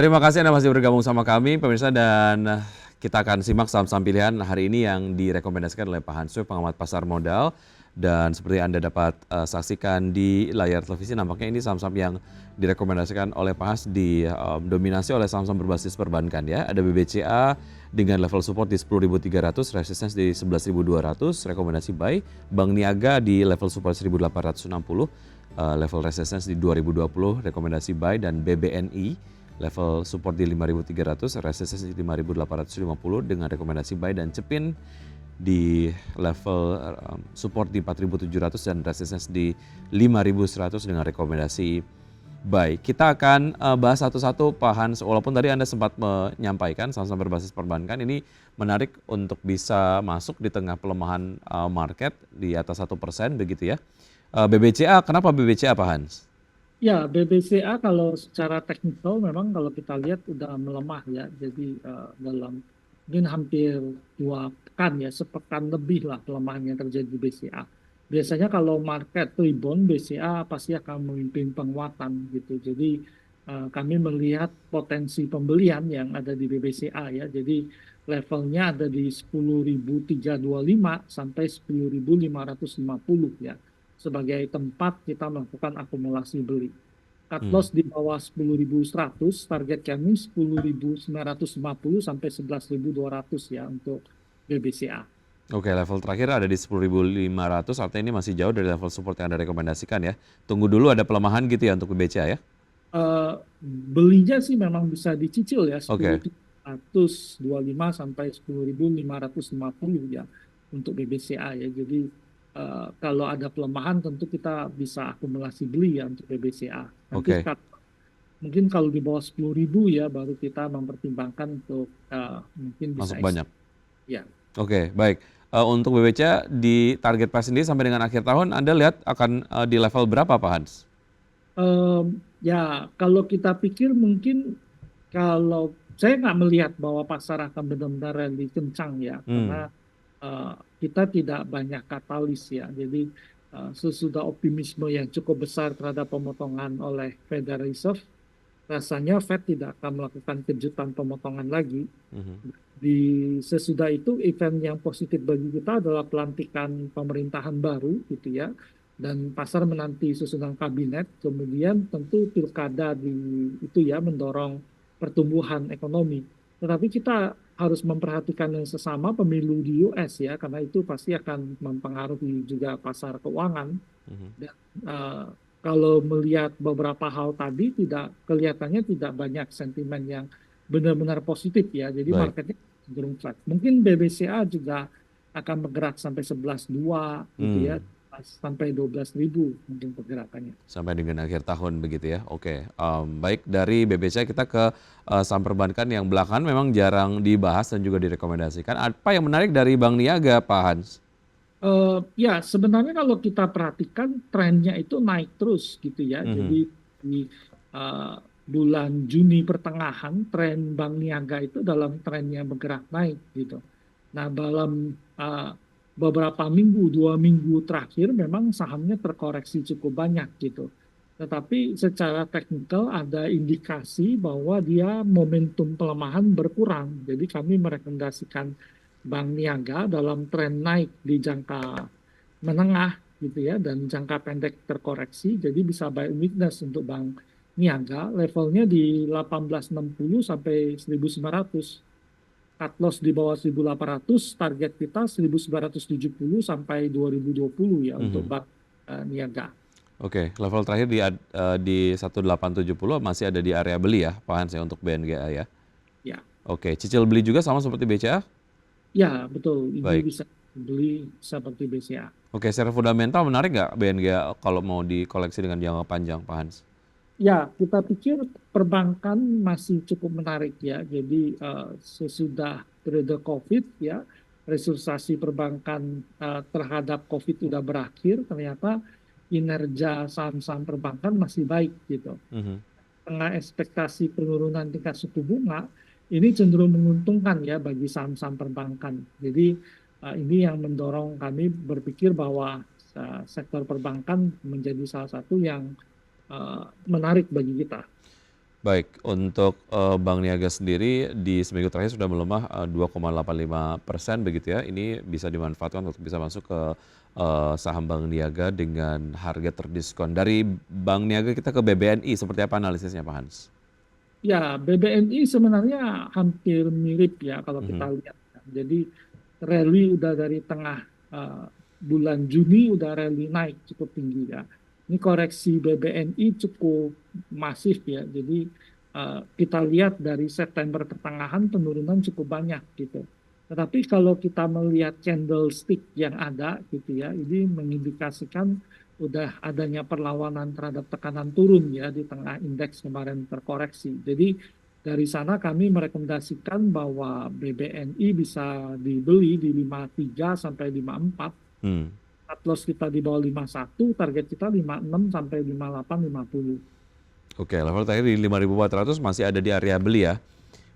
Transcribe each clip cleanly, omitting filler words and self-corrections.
Terima kasih Anda masih bergabung sama kami, pemirsa, dan kita akan simak saham-saham pilihan hari ini yang direkomendasikan oleh Pak Hansu, pengamat pasar modal. Dan seperti Anda dapat saksikan di layar televisi, nampaknya ini saham-saham yang direkomendasikan oleh Pak Hans dominasi oleh saham-saham berbasis perbankan ya. Ada BBCA dengan level support di 10.300, resistance di 11.200, rekomendasi buy. Bank Niaga di level support 1.860, level resistance di 2020, rekomendasi buy. Dan BBNI level support di 5.300, resistance di 5.850 dengan rekomendasi buy. Dan Cepin di level support di 4.700 dan resistance di 5.100 dengan rekomendasi buy. Kita akan bahas satu-satu Pak Hans, walaupun tadi Anda sempat menyampaikan saham-saham berbasis perbankan ini menarik untuk bisa masuk di tengah pelemahan market di atas 1% begitu ya. BBCA, kenapa BBCA Pak Hans? Ya, BBCA kalau secara teknikal memang kalau kita lihat udah melemah ya. Jadi dalam mungkin hampir 2 pekan ya, sepekan lebih lah pelemahan yang terjadi di BCA. Biasanya kalau market rebound, BCA pasti akan memimpin penguatan gitu. Jadi kami melihat potensi pembelian yang ada di BBCA ya. Jadi levelnya ada di 10.325 sampai 10.550 ya sebagai tempat kita melakukan akumulasi beli. Cut Hmm. loss di bawah 10.100, target kami 10.950 sampai 11.200 ya untuk BBCA. Oke, level terakhir ada di 10.500, artinya ini masih jauh dari level support yang Anda rekomendasikan ya. Tunggu dulu ada pelemahan gitu ya untuk BBCA ya. Eh, Belinya sih memang bisa dicicil ya Oke. 10.325 sampai 10.550 ya untuk BBCA ya. Jadi kalau ada pelemahan tentu kita bisa akumulasi beli ya untuk BBCA. Nanti Oke, mungkin kalau di bawah 10.000 ya baru kita mempertimbangkan untuk mungkin bisa masuk exit banyak. ya. Oke, baik. Untuk BBCA di target price sendiri sampai dengan akhir tahun Anda lihat akan di level berapa Pak Hans? Ya kalau kita pikir mungkin kalau saya nggak melihat bahwa pasar akan benar-benar rally kencang ya Hmm. karena kita tidak banyak katalis ya. Jadi sesudah optimisme yang cukup besar terhadap pemotongan oleh Federal Reserve, rasanya Fed tidak akan melakukan kejutan pemotongan lagi. Mhm. Di sesudah itu event yang positif bagi kita adalah pelantikan pemerintahan baru gitu ya. Dan pasar menanti susunan kabinet, kemudian tentu pilkada di itu ya mendorong pertumbuhan ekonomi. Tetapi kita harus memperhatikan yang sesama pemilu di US ya, karena itu pasti akan mempengaruhi juga pasar keuangan. Mhm. Dan kalau melihat beberapa hal tadi kelihatannya tidak banyak sentimen yang benar-benar positif ya. Jadi Baik. marketnya cenderung flat. Mungkin BBCA juga akan bergerak sampai 11.2 gitu ya, Hmm. sampai 12.000 mungkin pergerakannya. Sampai dengan akhir tahun begitu ya. Oke, baik, dari BBCA kita ke saham perbankan yang belakangan memang jarang dibahas dan juga direkomendasikan. Apa yang menarik dari Bank Niaga Pak Hans? Ya, sebenarnya kalau kita perhatikan trennya itu naik terus gitu ya. Jadi Mhm. di uh, bulan Juni pertengahan tren Bank Niaga itu dalam tren yang bergerak naik gitu. Nah, dalam beberapa minggu, 2 minggu terakhir memang sahamnya terkoreksi cukup banyak gitu. Tetapi secara teknikal ada indikasi bahwa dia momentum pelemahan berkurang. Jadi kami merekomendasikan Bank Niaga dalam tren naik di jangka menengah gitu ya dan jangka pendek terkoreksi. Jadi bisa buy weakness untuk Bank Niaga levelnya di 1860 sampai 1900. Cut loss di bawah 1800, target kita 1970 sampai 2020 ya untuk Mhm. Bank Niaga. Oke, level terakhir di 1870 masih ada di area beli ya Pak Hans ya untuk BNGA ya. Ya, Oke, cicil beli juga sama seperti BCA? ya betul. Ini Baik. bisa beli seperti BCA. Oke, secara fundamental menarik nggak BNGA kalau mau dikoleksi dengan jangka panjang Pak Hans? Ya, kita pikir perbankan masih cukup menarik ya. Jadi sesudah periode COVID ya, restrukturisasi perbankan terhadap COVID sudah berakhir, ternyata kinerja saham-saham perbankan masih baik gitu. Mhm. Tengah ekspektasi penurunan tingkat suku bunga, ini cenderung menguntungkan ya bagi saham-saham perbankan. Jadi ini yang mendorong kami berpikir bahwa sektor perbankan menjadi salah satu yang menarik bagi kita. Baik, untuk Bank Niaga sendiri di seminggu terakhir sudah melemah 2,85% begitu ya. Ini bisa dimanfaatkan untuk bisa masuk ke saham Bank Niaga dengan harga terdiskon. Dari Bank Niaga kita ke BBNI, seperti apa analisisnya Pak Hans? Ya, BBNI sebenarnya hampir mirip ya kalau kita Mhm. lihat. Jadi rally udah dari tengah bulan Juni udah rally naik cukup tinggi ya. Ini koreksi BBNI cukup masif ya. Jadi kita lihat dari September pertengahan penurunan cukup banyak gitu. Tetapi kalau kita melihat candlestick yang ada gitu ya, ini mengindikasikan udah adanya perlawanan terhadap tekanan turun ya di tengah indeks kemarin terkoreksi. Jadi dari sana kami merekomendasikan bahwa BBNI bisa dibeli di 53 sampai 54. Hmm. Cut loss kita di bawah 51, target kita 56 sampai 58, 50. Oke, level terakhir di 5.400 masih ada di area beli ya,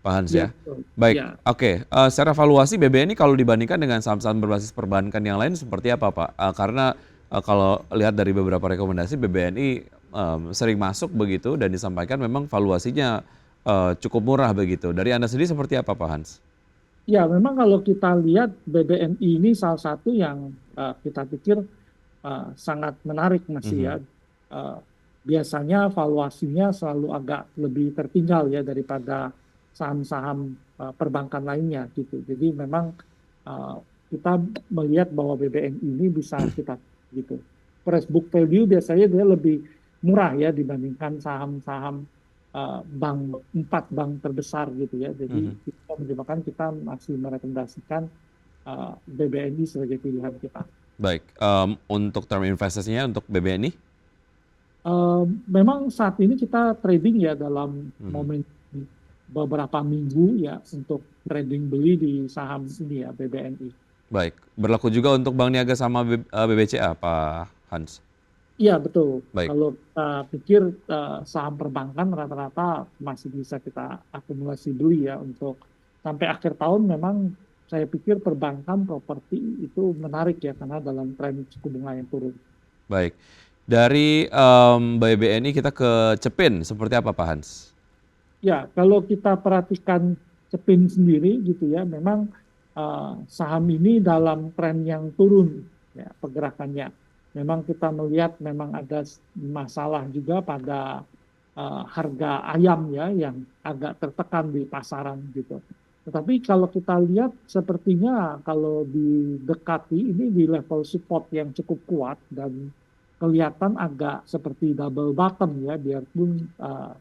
Pak Hans Ya, ya. betul. Baik, Ya, oke. Secara valuasi BBNI kalau dibandingkan dengan saham-saham berbasis perbankan yang lain seperti apa, Pak? Karena kalau lihat dari beberapa rekomendasi BBNI sering masuk begitu dan disampaikan memang valuasinya cukup murah begitu. Dari Anda sendiri seperti apa, Pak Hans? ya memang kalau kita lihat BBNI ini salah satu yang kita pikir sangat menarik masih ya. Mhm. Eh, Biasanya valuasinya selalu agak lebih tertinggal ya daripada saham-saham perbankan lainnya gitu. Jadi memang eh, kita melihat bahwa BBNI ini bisa kita gitu. Price book value biasanya dia lebih murah ya dibandingkan saham-saham bank 4 bank terbesar gitu ya. Jadi Mhm. kita menyebabkan kita masih merekomendasikan BBNI sebagai pilihan kita. Baik, untuk term investasinya untuk BBNI? Memang saat ini kita trading ya dalam Mhm. momen beberapa minggu ya untuk trading beli di saham ini ya BBNI. Baik, berlaku juga untuk Bank Niaga sama BBCA, Pak Hans? Iya betul. Baik. Kalau kita pikir saham perbankan rata-rata masih bisa kita akumulasi beli ya untuk sampai akhir tahun memang saya pikir perbankan properti itu menarik ya karena dalam tren suku bunga yang turun. Baik. Dari BBNI kita ke Cepin, seperti apa Pak Hans? Ya, kalau kita perhatikan Cepin sendiri gitu ya, memang saham ini dalam tren yang turun ya pergerakannya. Memang kita melihat memang ada masalah juga pada harga ayam ya yang agak tertekan di pasaran gitu. Tetapi kalau kita lihat sepertinya kalau didekati ini di level support yang cukup kuat dan kelihatan agak seperti double bottom ya, biarpun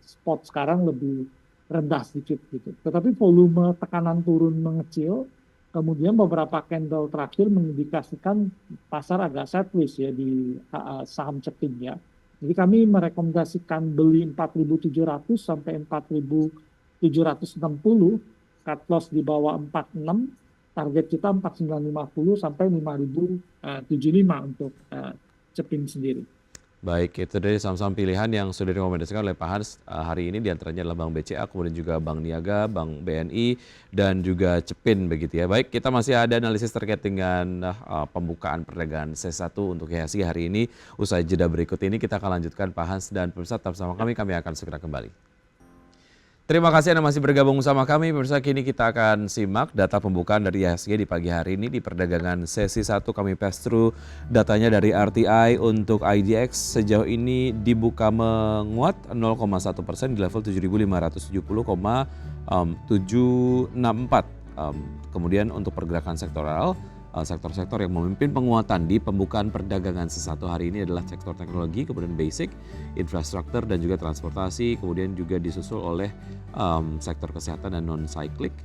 spot sekarang lebih rendah sedikit gitu. Tetapi volume tekanan turun mengecil, kemudian beberapa candle terakhir mengindikasikan pasar agak sideways ya di saham Cepin ya. Jadi kami merekomendasikan beli 4.700 sampai 4.760, cut loss di bawah 46, target kita 4.950 sampai 5.075 untuk Cepin sendiri. Baik, itu dari saham-saham pilihan yang sudah direkomendasikan oleh Pak Hans hari ini, diantaranya adalah Bank BCA, kemudian juga Bank Niaga, Bank BNI, dan juga Cepin begitu ya. Baik, kita masih ada analisis terkait dengan pembukaan perdagangan C1 untuk IHSG hari ini. Usai jeda berikut ini kita akan lanjutkan Pak Hans dan pemirsa tetap bersama kami akan segera kembali. Terima kasih Anda masih bergabung bersama kami. Pemirsa, kini kita akan simak data pembukaan dari IHSG di pagi hari ini di perdagangan sesi 1. Kami pass through datanya dari RTI untuk IDX sejauh ini dibuka menguat 0,1% di level 7.570,764. Kemudian untuk pergerakan sektoral, sektor-sektor yang memimpin penguatan di pembukaan perdagangan C1 hari ini adalah sektor teknologi, kemudian basic, infrastruktur dan juga transportasi, kemudian juga disusul oleh sektor kesehatan dan non-cyclic.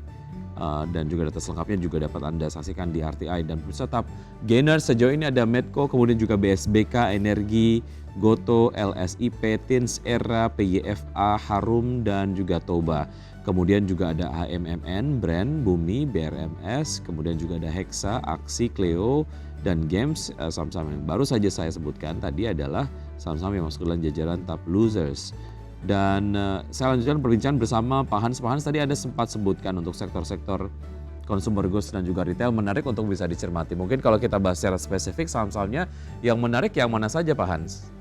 Dan juga data selengkapnya juga dapat Anda saksikan di RTI. Dan tetap gainers sejauh ini ada Medco, kemudian juga BSBK, Energi, Goto, LSIP, Tins, Era, PYFA, Harum, dan juga Toba. Kemudian juga ada HMMN, Brand, Bumi, BRMS, kemudian juga ada Hexa, Aksi, Cleo, dan Games. Saham-saham yang baru saja saya sebutkan tadi adalah saham-saham yang masuk dalam jajaran top losers. Dan saya lanjutkan perbincangan bersama Pak Hans. Pak Hans tadi Anda sempat sebutkan untuk sektor-sektor consumer goods dan juga retail menarik untuk bisa dicermati. Mungkin kalau kita bahas secara spesifik saham-sahamnya yang menarik yang mana saja Pak Hans?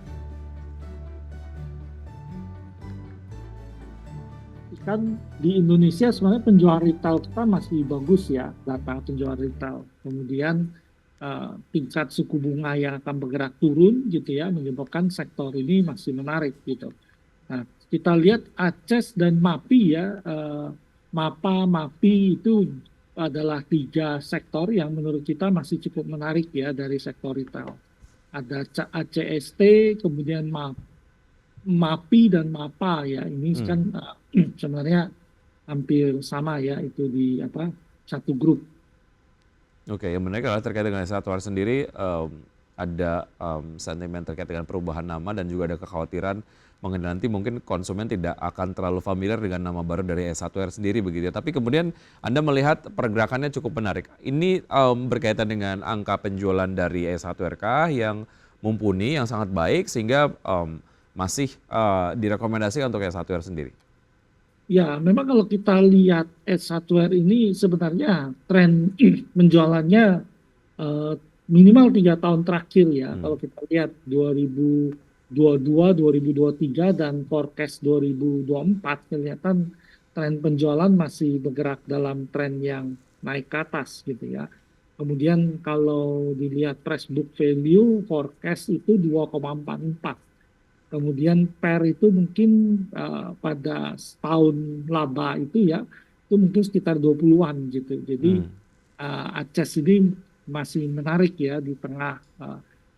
kan di Indonesia sebenarnya penjualan retail kita masih bagus ya, data penjualan retail. Kemudian tingkat suku bunga yang akan bergerak turun gitu ya, menyebabkan sektor ini masih menarik gitu. Nah, kita lihat Aces dan MAPI ya, MAPA, MAPI itu adalah tiga sektor yang menurut kita masih cukup menarik ya dari sektor retail. Ada ACST, kemudian MAPI dan MAPA ya, ini Hmm. kan sebenarnya hampir sama ya, itu di apa satu grup. Oke, yang menarik adalah terkait dengan Satwar sendiri, ada sentimen terkait dengan perubahan nama dan juga ada kekhawatiran mengenai nanti mungkin konsumen tidak akan terlalu familiar dengan nama baru dari S1R sendiri begitu ya. Tapi kemudian Anda melihat pergerakannya cukup menarik. Ini berkaitan dengan angka penjualan dari S1RK yang mumpuni, yang sangat baik sehingga masih direkomendasikan untuk S1R sendiri. Ya, memang kalau kita lihat S1R ini sebenarnya tren penjualannya eh, minimal 3 tahun terakhir ya. Hmm, Kalau kita lihat 2022, 2023 dan forecast 2024 kelihatan tren penjualan masih bergerak dalam tren yang naik ke atas gitu ya. Kemudian kalau dilihat price book value forecast itu 2,44. Kemudian PER itu mungkin pada setahun laba itu ya, itu mungkin sekitar 20-an gitu. Jadi hmm, Aces ini masih menarik ya di tengah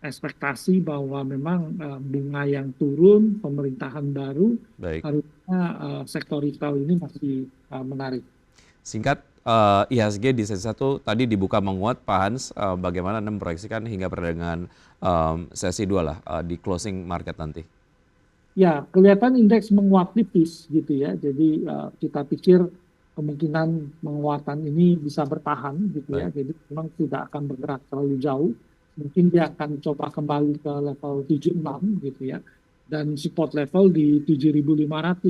ekspektasi bahwa memang bunga yang turun, pemerintahan baru, baik. harusnya sektor retail ini masih menarik. Singkat, IHSG di sesi satu tadi dibuka menguat, Pak Hans, bagaimana Anda memproyeksikan hingga perdagangan sesi 2 lah, di closing market nanti? Ya, kelihatan indeks menguat tipis gitu ya. Jadi kita pikir kemungkinan penguatan ini bisa bertahan gitu ya. Baik. Jadi memang tidak akan bergerak terlalu jauh. Mungkin dia akan coba kembali ke level 76 gitu ya. Dan support level di 7.500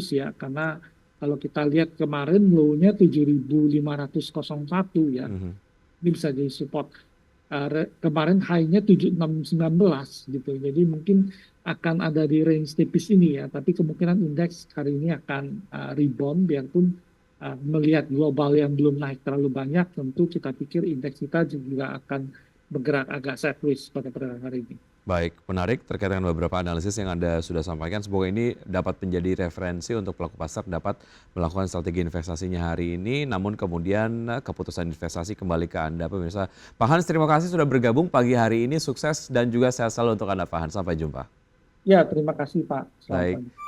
ya. Karena kalau kita lihat kemarin low-nya 7.501 ya. Mhm. Ini bisa jadi support. Kemarin high-nya 7619 gitu. Jadi mungkin akan ada di range tipis ini ya, tapi kemungkinan indeks hari ini akan rebound biarpun melihat global yang belum naik terlalu banyak, tentu kita pikir indeks kita juga akan bergerak agak sideways pada perdagangan hari ini. Baik, menarik terkait dengan beberapa analisis yang Anda sudah sampaikan. Semoga ini dapat menjadi referensi untuk pelaku pasar dapat melakukan strategi investasinya hari ini, namun kemudian keputusan investasi kembali ke Anda, pemirsa. Pak Hans, terima kasih sudah bergabung pagi hari ini. Sukses dan juga sehat selalu untuk Anda, Pak Hans. Sampai jumpa. Ya, terima kasih Pak. Selamat Baik. pagi.